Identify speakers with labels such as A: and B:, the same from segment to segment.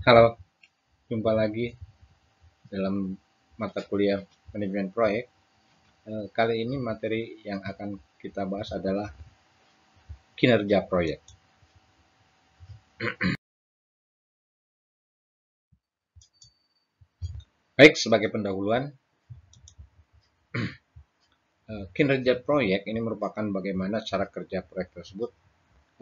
A: Halo, jumpa lagi dalam mata kuliah manajemen proyek. Kali ini materi yang akan kita bahas adalah kinerja proyek. Baik, sebagai pendahuluan, kinerja proyek ini merupakan bagaimana cara kerja proyek tersebut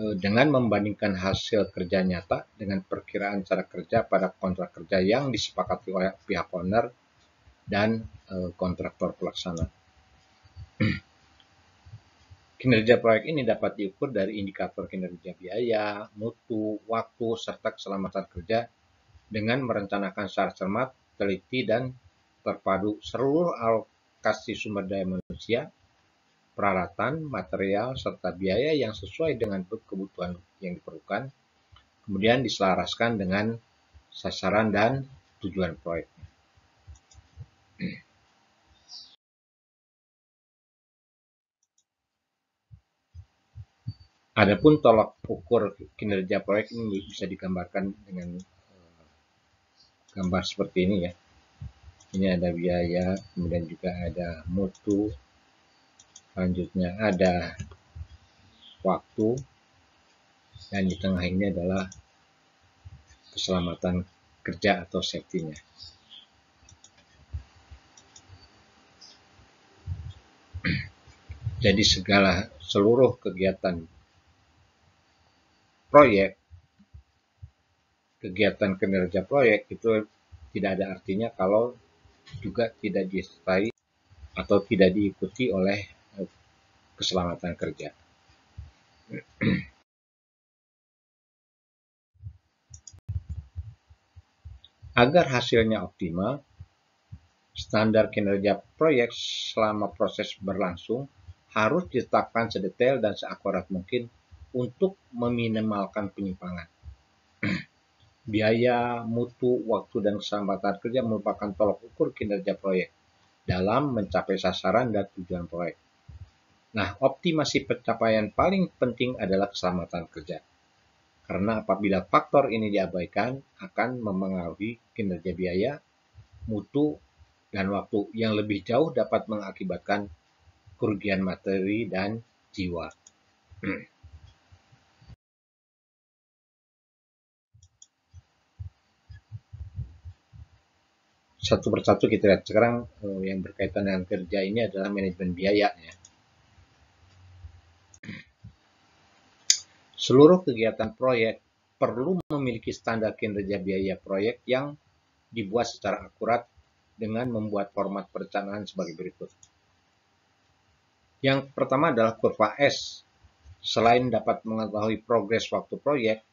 A: dengan membandingkan hasil kerja nyata dengan perkiraan cara kerja pada kontrak kerja yang disepakati oleh pihak owner dan kontraktor pelaksana. Kinerja proyek ini dapat diukur dari indikator kinerja biaya, mutu, waktu, serta keselamatan kerja dengan merencanakan secara cermat, teliti, dan terpadu seluruh alokasi sumber daya manusia, peralatan, material, serta biaya yang sesuai dengan kebutuhan yang diperlukan, kemudian diselaraskan dengan sasaran dan tujuan proyek. Adapun tolak ukur kinerja proyek ini bisa digambarkan dengan gambar seperti ini ya. Ini ada biaya, kemudian juga ada mutu, selanjutnya ada waktu, dan di tengah ini adalah keselamatan kerja atau safety-nya. Jadi seluruh kegiatan proyek, kegiatan kinerja proyek itu tidak ada artinya kalau juga tidak disertai atau tidak diikuti oleh keselamatan kerja. Agar hasilnya optimal, standar kinerja proyek selama proses berlangsung harus ditetapkan sedetail dan seakurat mungkin untuk meminimalkan penyimpangan. Biaya, mutu, waktu, dan keselamatan kerja merupakan tolok ukur kinerja proyek dalam mencapai sasaran dan tujuan proyek. Nah, optimasi pencapaian paling penting adalah keselamatan kerja. Karena apabila faktor ini diabaikan, akan memengaruhi kinerja biaya, mutu, dan waktu yang lebih jauh dapat mengakibatkan kerugian materi dan jiwa. Satu persatu kita lihat sekarang yang berkaitan dengan kerja ini adalah manajemen biaya ya. Seluruh kegiatan proyek perlu memiliki standar kinerja biaya proyek yang dibuat secara akurat dengan membuat format perencanaan sebagai berikut. Yang pertama adalah kurva S. Selain dapat mengetahui progres waktu proyek,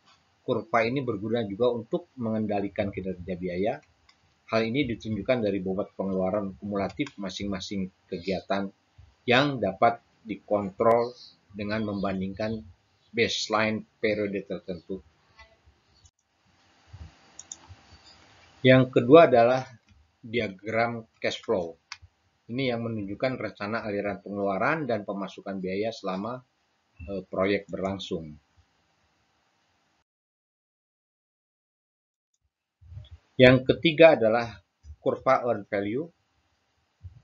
A: kurva ini berguna juga untuk mengendalikan kinerja biaya. Hal ini ditunjukkan dari bobot pengeluaran kumulatif masing-masing kegiatan yang dapat dikontrol dengan membandingkan baseline periode tertentu. Yang kedua adalah diagram cash flow. Ini yang menunjukkan rencana aliran pengeluaran dan pemasukan biaya selama proyek berlangsung. Yang ketiga adalah kurva earn value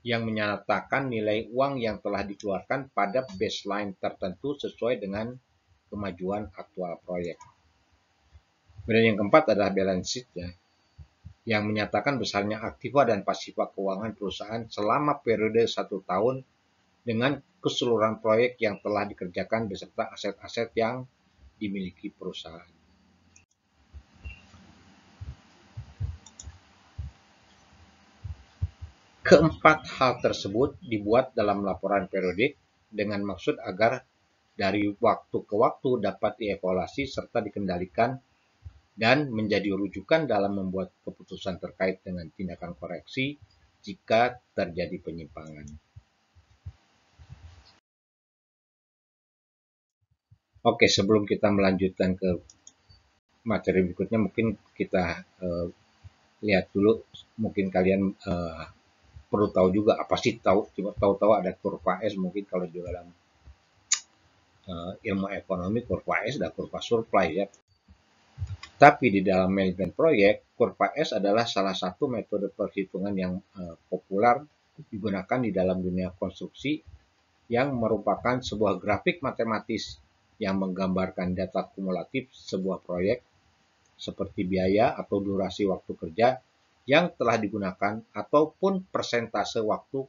A: yang menyatakan nilai uang yang telah dikeluarkan pada baseline tertentu sesuai dengan kemajuan aktual proyek. Kemudian yang keempat adalah balance sheet ya, yang menyatakan besarnya aktiva dan pasifa keuangan perusahaan selama periode 1 tahun dengan keseluruhan proyek yang telah dikerjakan beserta aset-aset yang dimiliki perusahaan. Keempat hal tersebut dibuat dalam laporan periodik dengan maksud agar dari waktu ke waktu dapat dievaluasi serta dikendalikan dan menjadi rujukan dalam membuat keputusan terkait dengan tindakan koreksi jika terjadi penyimpangan. Oke, sebelum kita melanjutkan ke materi berikutnya, mungkin kita lihat dulu, mungkin kalian perlu tahu juga apa sih tahu ada kurva S. Mungkin kalau di dalam ilmu ekonomi kurva S ada kurva supply ya. Tapi di dalam manajemen proyek, kurva S adalah salah satu metode perhitungan yang populer digunakan di dalam dunia konstruksi yang merupakan sebuah grafik matematis yang menggambarkan data kumulatif sebuah proyek seperti biaya atau durasi waktu kerja yang telah digunakan ataupun persentase waktu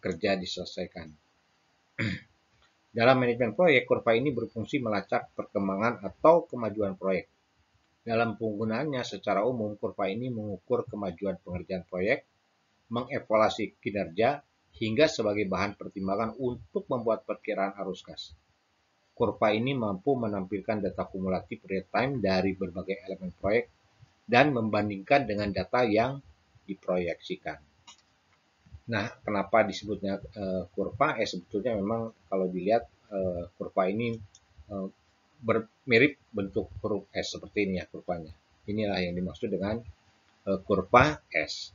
A: kerja diselesaikan. Dalam manajemen proyek, kurva ini berfungsi melacak perkembangan atau kemajuan proyek. Dalam penggunaannya secara umum, kurva ini mengukur kemajuan pengerjaan proyek, mengevaluasi kinerja, hingga sebagai bahan pertimbangan untuk membuat perkiraan arus kas. Kurva ini mampu menampilkan data kumulatif real-time dari berbagai elemen proyek dan membandingkan dengan data yang diproyeksikan. Nah, kenapa disebutnya kurva? Sebetulnya memang kalau dilihat kurva ini mirip bentuk huruf S seperti ini ya kurvanya. Inilah yang dimaksud dengan kurva S.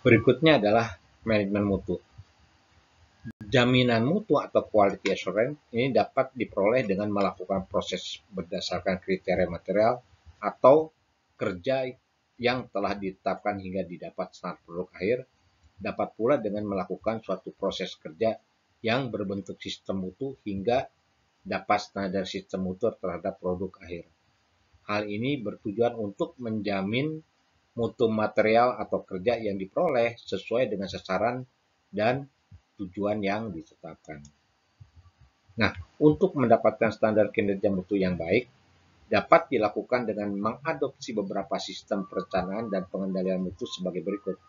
A: Berikutnya adalah manajemen mutu. Jaminan mutu atau quality assurance ini dapat diperoleh dengan melakukan proses berdasarkan kriteria material atau kerja yang telah ditetapkan hingga didapat standar produk akhir, dapat pula dengan melakukan suatu proses kerja yang berbentuk sistem mutu hingga dapat standar sistem mutu terhadap produk akhir. Hal ini bertujuan untuk menjamin mutu material atau kerja yang diperoleh sesuai dengan sasaran dan tujuan yang ditetapkan. Nah, untuk mendapatkan standar kinerja mutu yang baik, dapat dilakukan dengan mengadopsi beberapa sistem perencanaan dan pengendalian mutu sebagai berikut.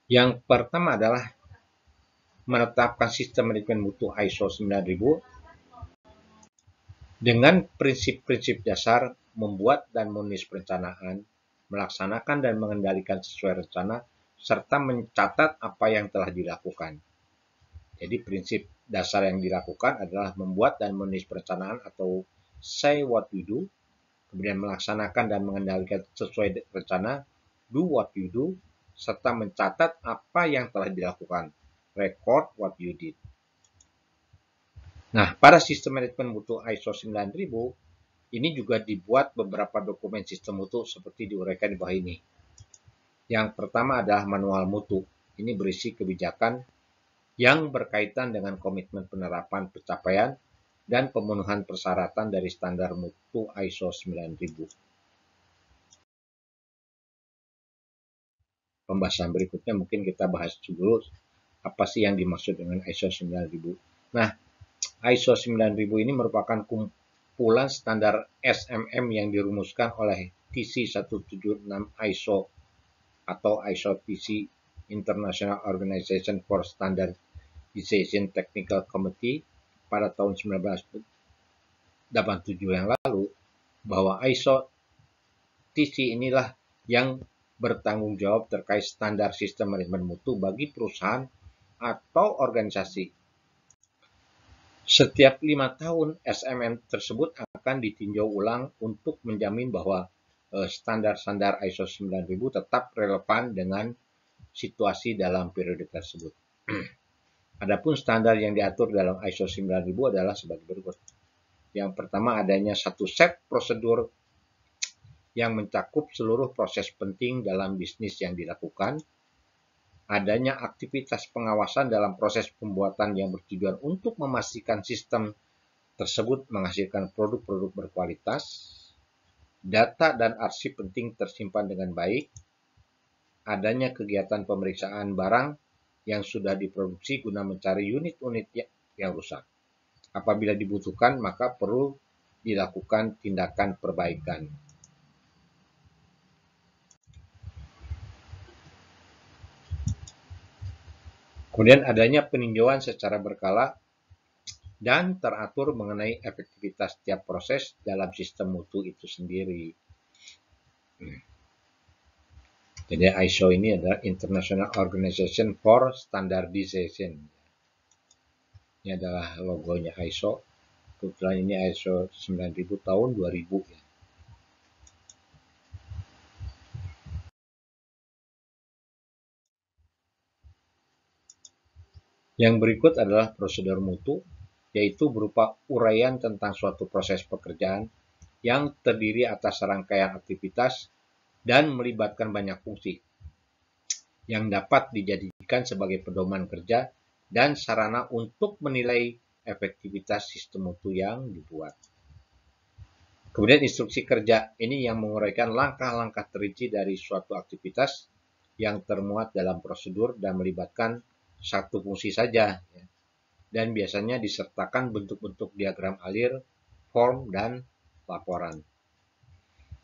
A: Yang pertama adalah menetapkan sistem manajemen mutu ISO 9000 dengan prinsip-prinsip dasar membuat dan menulis perencanaan, melaksanakan dan mengendalikan sesuai rencana, serta mencatat apa yang telah dilakukan. Jadi prinsip dasar yang dilakukan adalah membuat dan menulis perencanaan atau say what you do, kemudian melaksanakan dan mengendalikan sesuai rencana, do what you do, serta mencatat apa yang telah dilakukan, record what you did. Nah, pada sistem manajemen mutu ISO 9000, ini juga dibuat beberapa dokumen sistem mutu seperti diuraikan di bawah ini. Yang pertama adalah manual mutu. Ini berisi kebijakan yang berkaitan dengan komitmen penerapan pencapaian dan pemenuhan persyaratan dari standar mutu ISO 9000. Pembahasan berikutnya mungkin kita bahas dulu apa sih yang dimaksud dengan ISO 9000. Nah, ISO 9000 ini merupakan kumpulan standar SMM yang dirumuskan oleh TC 176 ISO atau ISO TC International Organization for Standardization Technical Committee pada tahun 1987 yang lalu, bahwa ISO TC inilah yang bertanggung jawab terkait standar sistem manajemen mutu bagi perusahaan atau organisasi. Setiap 5 tahun, SMM tersebut akan ditinjau ulang untuk menjamin bahwa standar-standar ISO 9000 tetap relevan dengan situasi dalam periode tersebut. Adapun standar yang diatur dalam ISO 9000 adalah sebagai berikut. Yang pertama, adanya satu set prosedur yang mencakup seluruh proses penting dalam bisnis yang dilakukan, adanya aktivitas pengawasan dalam proses pembuatan yang bertujuan untuk memastikan sistem tersebut menghasilkan produk-produk berkualitas, data dan arsip penting tersimpan dengan baik, adanya kegiatan pemeriksaan barang yang sudah diproduksi guna mencari unit-unit yang rusak. Apabila dibutuhkan, maka perlu dilakukan tindakan perbaikan. Kemudian adanya peninjauan secara berkala dan teratur mengenai efektivitas tiap proses dalam sistem mutu itu sendiri. Jadi ISO ini adalah International Organization for Standardization. Ini adalah logonya ISO. Kebetulan ini ISO 9000 tahun 2000 ya. Yang berikut adalah prosedur mutu, yaitu berupa uraian tentang suatu proses pekerjaan yang terdiri atas rangkaian aktivitas dan melibatkan banyak fungsi yang dapat dijadikan sebagai pedoman kerja dan sarana untuk menilai efektivitas sistem mutu yang dibuat. Kemudian instruksi kerja ini yang menguraikan langkah-langkah terinci dari suatu aktivitas yang termuat dalam prosedur dan melibatkan satu fungsi saja, dan biasanya disertakan bentuk-bentuk diagram alir, form, dan laporan.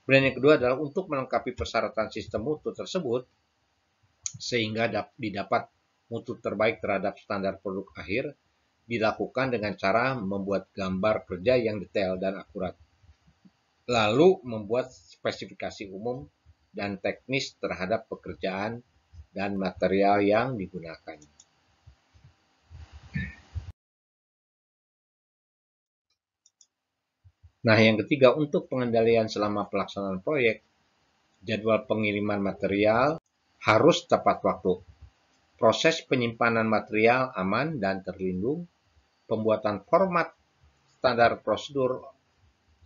A: Kemudian yang kedua adalah untuk melengkapi persyaratan sistem mutu tersebut sehingga didapat mutu terbaik terhadap standar produk akhir, dilakukan dengan cara membuat gambar kerja yang detail dan akurat. Lalu membuat spesifikasi umum dan teknis terhadap pekerjaan dan material yang digunakan. Nah, yang ketiga, untuk pengendalian selama pelaksanaan proyek, jadwal pengiriman material harus tepat waktu. Proses penyimpanan material aman dan terlindung, pembuatan format standar prosedur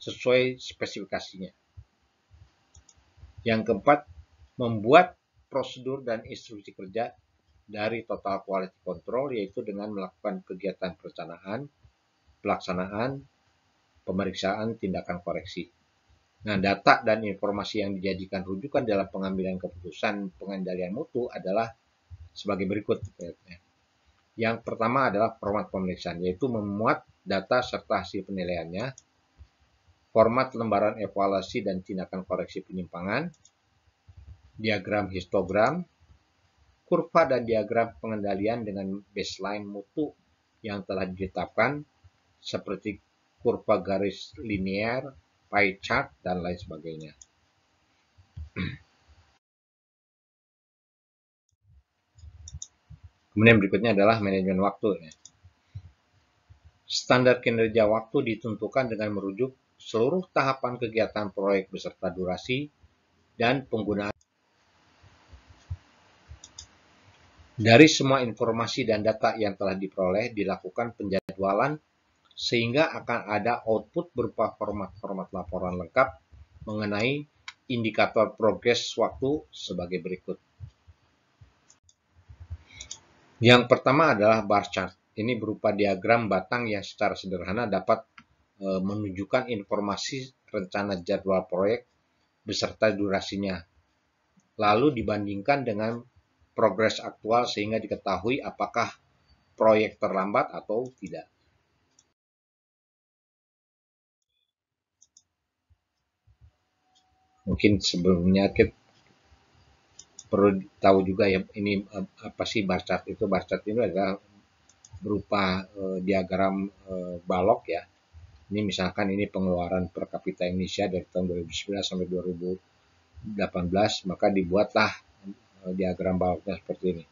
A: sesuai spesifikasinya. Yang keempat, membuat prosedur dan instruksi kerja dari total quality control, yaitu dengan melakukan kegiatan perencanaan, pelaksanaan, pemeriksaan, tindakan koreksi. Nah, data dan informasi yang dijadikan rujukan dalam pengambilan keputusan pengendalian mutu adalah sebagai berikut. Yang pertama adalah format pemeriksaan, yaitu memuat data serta hasil penilaiannya, format lembaran evaluasi dan tindakan koreksi penyimpangan, diagram histogram, kurva dan diagram pengendalian dengan baseline mutu yang telah ditetapkan, seperti kurva garis linear, pie chart, dan lain sebagainya. Kemudian berikutnya adalah manajemen waktu. Standar kinerja waktu ditentukan dengan merujuk seluruh tahapan kegiatan proyek beserta durasi dan penggunaan. Dari semua informasi dan data yang telah diperoleh, dilakukan penjadwalan sehingga akan ada output berupa format-format laporan lengkap mengenai indikator progres waktu sebagai berikut. Yang pertama adalah bar chart. Ini berupa diagram batang yang secara sederhana dapat menunjukkan informasi rencana jadwal proyek beserta durasinya. Lalu dibandingkan dengan progres aktual sehingga diketahui apakah proyek terlambat atau tidak. Mungkin sebelumnya kita perlu tahu juga ya, ini apa sih bar chart itu? Bar chart itu adalah berupa diagram balok ya. Ini misalkan ini pengeluaran per kapita Indonesia dari tahun 2011 sampai 2018, maka dibuatlah diagram baloknya seperti ini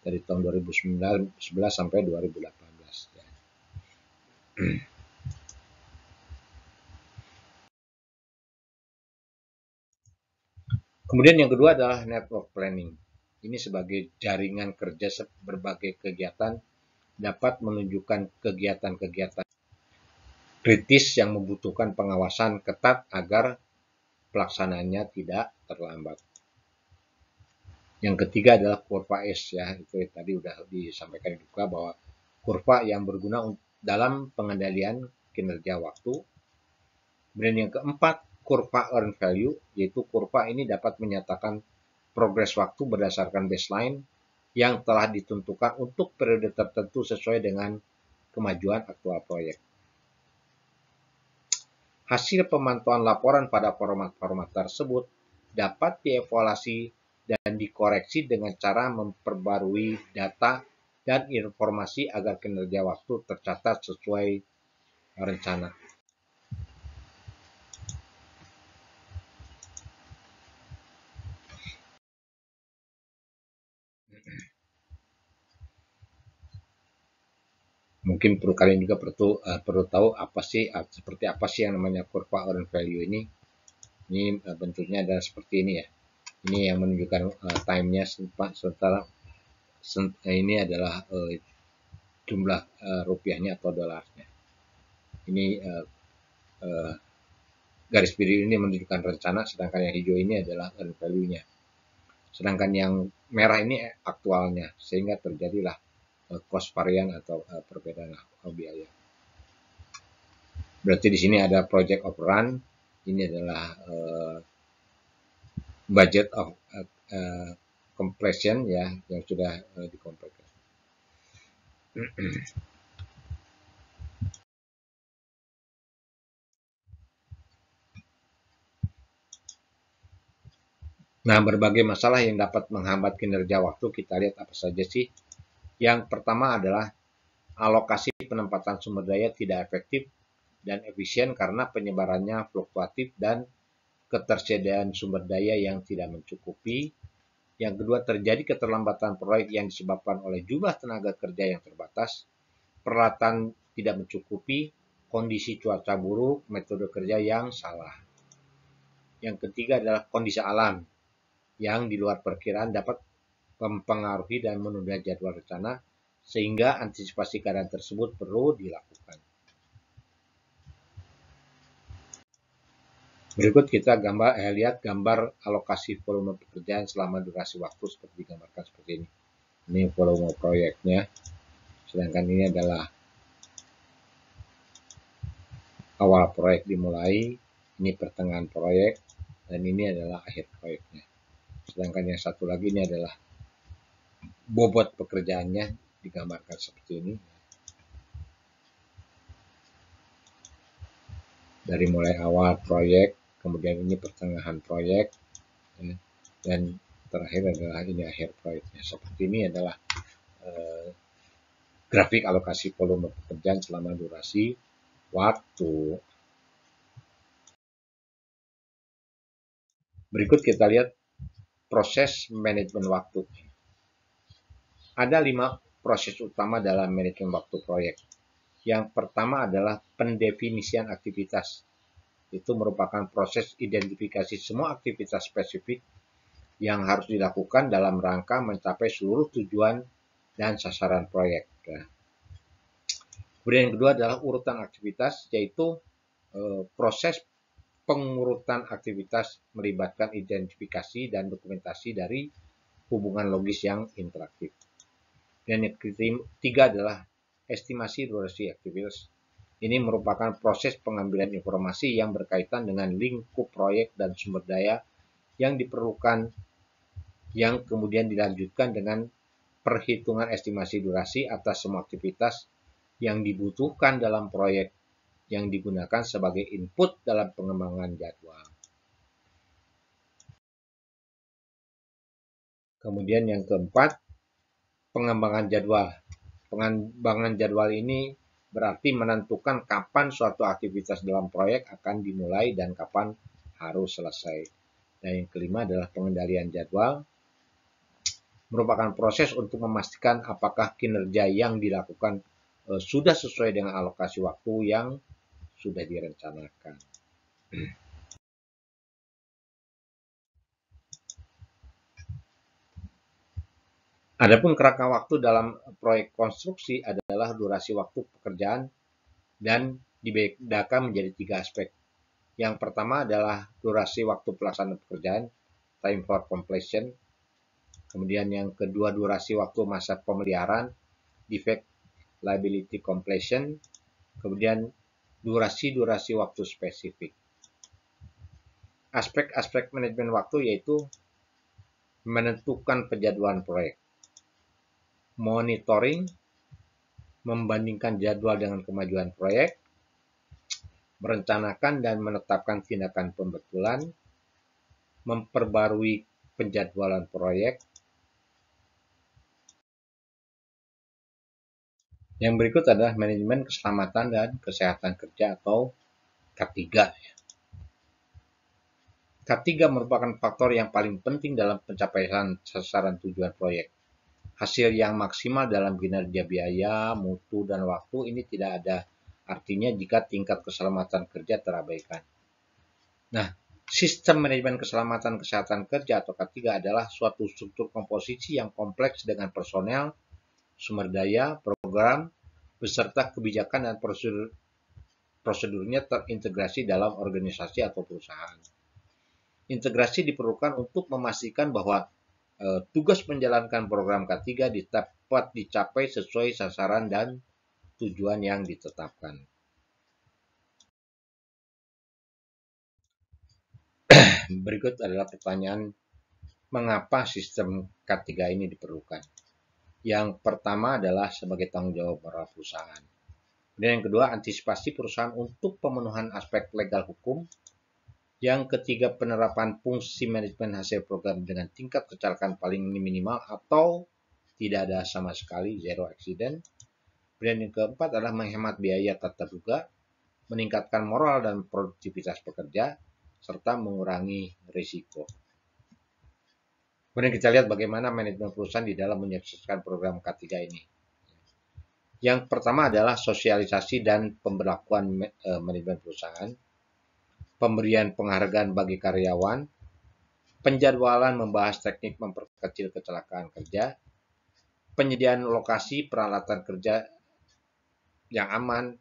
A: dari tahun 2011 sampai 2018 ya. Kemudian yang kedua adalah network planning. Ini sebagai jaringan kerja berbagai kegiatan dapat menunjukkan kegiatan-kegiatan kritis yang membutuhkan pengawasan ketat agar pelaksanaannya tidak terlambat. Yang ketiga adalah kurva S ya, itu tadi sudah disampaikan juga bahwa kurva yang berguna dalam pengendalian kinerja waktu. Kemudian yang keempat, kurva earn value, yaitu kurva ini dapat menyatakan progres waktu berdasarkan baseline yang telah ditentukan untuk periode tertentu sesuai dengan kemajuan aktual proyek. Hasil pemantauan laporan pada format-format tersebut dapat dievaluasi dan dikoreksi dengan cara memperbarui data dan informasi agar kinerja waktu tercatat sesuai rencana. mungkin kalian juga perlu tahu seperti apa sih yang namanya kurva earn value ini. Ini bentuknya adalah seperti ini ya. Ini yang menunjukkan time-nya, sementara ini adalah jumlah rupiahnya atau dolarnya. Ini garis biru ini menunjukkan rencana, sedangkan yang hijau ini adalah earn value-nya. Sedangkan yang merah ini aktualnya, sehingga terjadilah cost varian atau perbedaan biaya. Berarti di sini ada project overrun, ini adalah budget of completion ya, yang sudah dikomplekan. Nah, berbagai masalah yang dapat menghambat kinerja waktu, kita lihat apa saja sih. Yang pertama adalah alokasi penempatan sumber daya tidak efektif dan efisien karena penyebarannya fluktuatif dan ketersediaan sumber daya yang tidak mencukupi. Yang kedua, terjadi keterlambatan proyek yang disebabkan oleh jumlah tenaga kerja yang terbatas, peralatan tidak mencukupi, kondisi cuaca buruk, metode kerja yang salah. Yang ketiga adalah kondisi alam yang di luar perkiraan dapat mempengaruhi dan menunda jadwal rencana, sehingga antisipasi keadaan tersebut perlu dilakukan. Berikut kita lihat gambar alokasi volume pekerjaan selama durasi waktu seperti digambarkan seperti ini. Ini volume proyeknya, sedangkan ini adalah awal proyek dimulai, ini pertengahan proyek, dan ini adalah akhir proyeknya. Sedangkan yang satu lagi ini adalah bobot pekerjaannya, digambarkan seperti ini. Dari mulai awal proyek, kemudian ini pertengahan proyek, dan terakhir adalah ini akhir proyeknya. Seperti ini adalah grafik alokasi volume pekerjaan selama durasi waktu. Berikut kita lihat proses manajemen waktu. Ada 5 proses utama dalam manajemen waktu proyek. Yang pertama adalah pendefinisian aktivitas. Itu merupakan proses identifikasi semua aktivitas spesifik yang harus dilakukan dalam rangka mencapai seluruh tujuan dan sasaran proyek. Kemudian yang kedua adalah urutan aktivitas, yaitu proses pengurutan aktivitas melibatkan identifikasi dan dokumentasi dari hubungan logis yang interaktif. Dan yang ketiga adalah estimasi durasi aktivitas. Ini merupakan proses pengambilan informasi yang berkaitan dengan lingkup proyek dan sumber daya yang diperlukan, yang kemudian dilanjutkan dengan perhitungan estimasi durasi atas semua aktivitas yang dibutuhkan dalam proyek yang digunakan sebagai input dalam pengembangan jadwal. Kemudian yang keempat, pengembangan jadwal. Pengembangan jadwal ini berarti menentukan kapan suatu aktivitas dalam proyek akan dimulai dan kapan harus selesai. Dan yang kelima adalah pengendalian jadwal, merupakan proses untuk memastikan apakah kinerja yang dilakukan sudah sesuai dengan alokasi waktu yang sudah direncanakan. Adapun kerangka waktu dalam proyek konstruksi adalah durasi waktu pekerjaan dan dibedakan menjadi 3 aspek. Yang pertama adalah durasi waktu pelaksanaan pekerjaan, time for completion. Kemudian yang kedua durasi waktu masa pemeliharaan, defect liability completion. Kemudian durasi waktu spesifik. Aspek-aspek manajemen waktu yaitu menentukan penjadwalan proyek, monitoring, membandingkan jadwal dengan kemajuan proyek, merencanakan dan menetapkan tindakan pembetulan, memperbarui penjadwalan proyek. Yang berikut adalah manajemen keselamatan dan kesehatan kerja atau K3. K3 merupakan faktor yang paling penting dalam pencapaian sasaran tujuan proyek. hasil yang maksimal dalam kinerja biaya, mutu, dan waktu ini tidak ada artinya jika tingkat keselamatan kerja terabaikan. Nah, sistem manajemen keselamatan kesehatan kerja atau K3 adalah suatu struktur komposisi yang kompleks dengan personel, sumber daya, program, beserta kebijakan dan prosedurnya terintegrasi dalam organisasi atau perusahaan. Integrasi diperlukan untuk memastikan bahwa tugas menjalankan program K3 dapat dicapai sesuai sasaran dan tujuan yang ditetapkan. Berikut adalah pertanyaan mengapa sistem K3 ini diperlukan. Yang pertama adalah sebagai tanggung jawab moral perusahaan. Dan yang kedua, antisipasi perusahaan untuk pemenuhan aspek legal hukum. Yang ketiga, penerapan fungsi manajemen hasil program dengan tingkat kecelakaan paling minimal atau tidak ada sama sekali, zero accident. Dan yang keempat adalah menghemat biaya tak terduga, meningkatkan moral dan produktivitas pekerja, serta mengurangi risiko. Kemudian kita lihat bagaimana manajemen perusahaan di dalam menyukseskan program K3 ini. Yang pertama adalah sosialisasi dan pemberlakuan manajemen perusahaan, pemberian penghargaan bagi karyawan, penjadwalan membahas teknik memperkecil kecelakaan kerja, penyediaan lokasi peralatan kerja yang aman,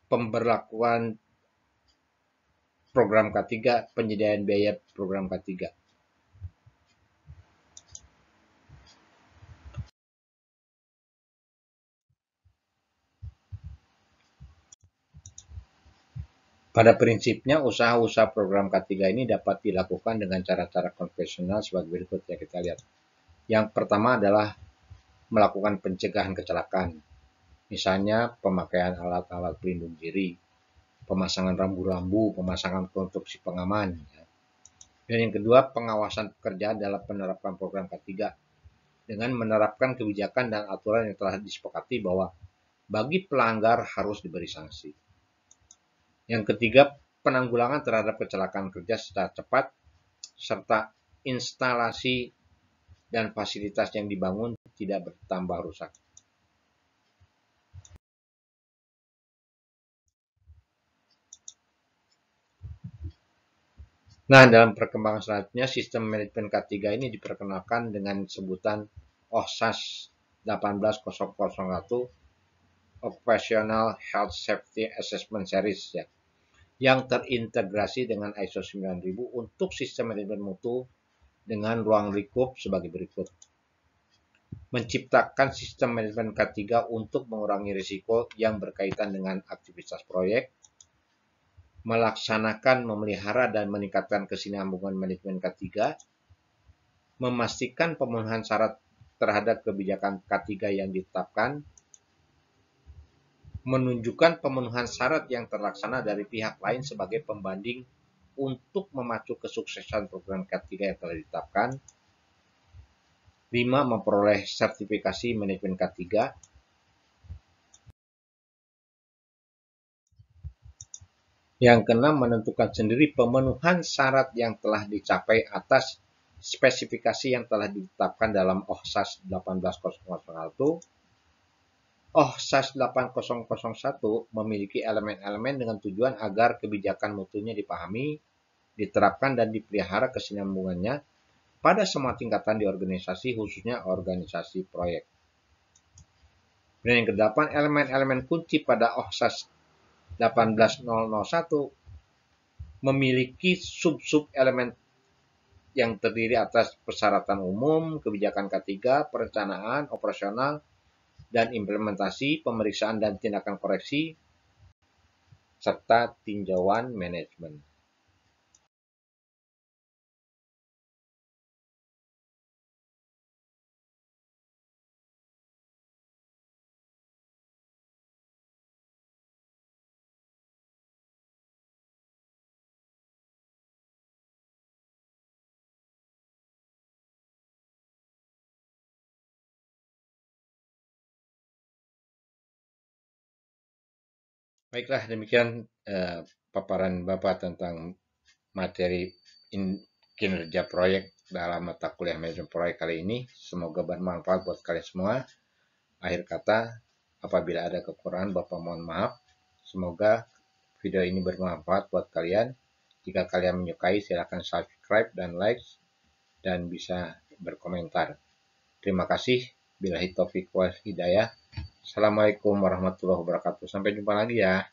A: pemberlakuan program K3, penyediaan biaya program K3. Pada prinsipnya, usaha-usaha program K3 ini dapat dilakukan dengan cara-cara konvensional sebagai berikut ya kita lihat. Yang pertama adalah melakukan pencegahan kecelakaan. Misalnya pemakaian alat-alat pelindung diri, pemasangan rambu-rambu, pemasangan konstruksi pengaman. Dan yang kedua, pengawasan pekerjaan dalam penerapan program K3 dengan menerapkan kebijakan dan aturan yang telah disepakati bahwa bagi pelanggar harus diberi sanksi. Yang ketiga, penanggulangan terhadap kecelakaan kerja secara cepat, serta instalasi dan fasilitas yang dibangun tidak bertambah rusak. Nah, dalam perkembangan selanjutnya, sistem manajemen K3 ini diperkenalkan dengan sebutan OHSAS 18001 Occupational Health Safety Assessment Series ya, yang terintegrasi dengan ISO 9000 untuk sistem manajemen mutu dengan ruang lingkup sebagai berikut. Menciptakan sistem manajemen K3 untuk mengurangi risiko yang berkaitan dengan aktivitas proyek, melaksanakan, memelihara, dan meningkatkan kesinambungan manajemen K3, memastikan pemenuhan syarat terhadap kebijakan K3 yang ditetapkan, menunjukkan pemenuhan syarat yang terlaksana dari pihak lain sebagai pembanding untuk memacu kesuksesan program K3 yang telah ditetapkan, 5. Memperoleh sertifikasi manajemen K3, yang keenam, menentukan sendiri pemenuhan syarat yang telah dicapai atas spesifikasi yang telah ditetapkan dalam OHSAS 18001. OHSAS 8001 memiliki elemen-elemen dengan tujuan agar kebijakan mutunya dipahami, diterapkan, dan dipelihara kesinambungannya pada semua tingkatan di organisasi, khususnya organisasi proyek. Dan yang kedelapan, elemen-elemen kunci pada OHSAS 18001 memiliki sub-sub elemen yang terdiri atas persyaratan umum, kebijakan K3, perencanaan, operasional, dan implementasi, pemeriksaan dan tindakan koreksi, serta tinjauan manajemen. Baiklah, demikian paparan Bapak tentang materi kinerja proyek dalam mata kuliah manajemen proyek kali ini. Semoga bermanfaat buat kalian semua. Akhir kata, apabila ada kekurangan, Bapak mohon maaf. Semoga video ini bermanfaat buat kalian. Jika kalian menyukai, silakan subscribe dan like, dan bisa berkomentar. Terima kasih. Billahi taufiq wal hidayah. Assalamualaikum warahmatullahi wabarakatuh. Sampai jumpa lagi ya.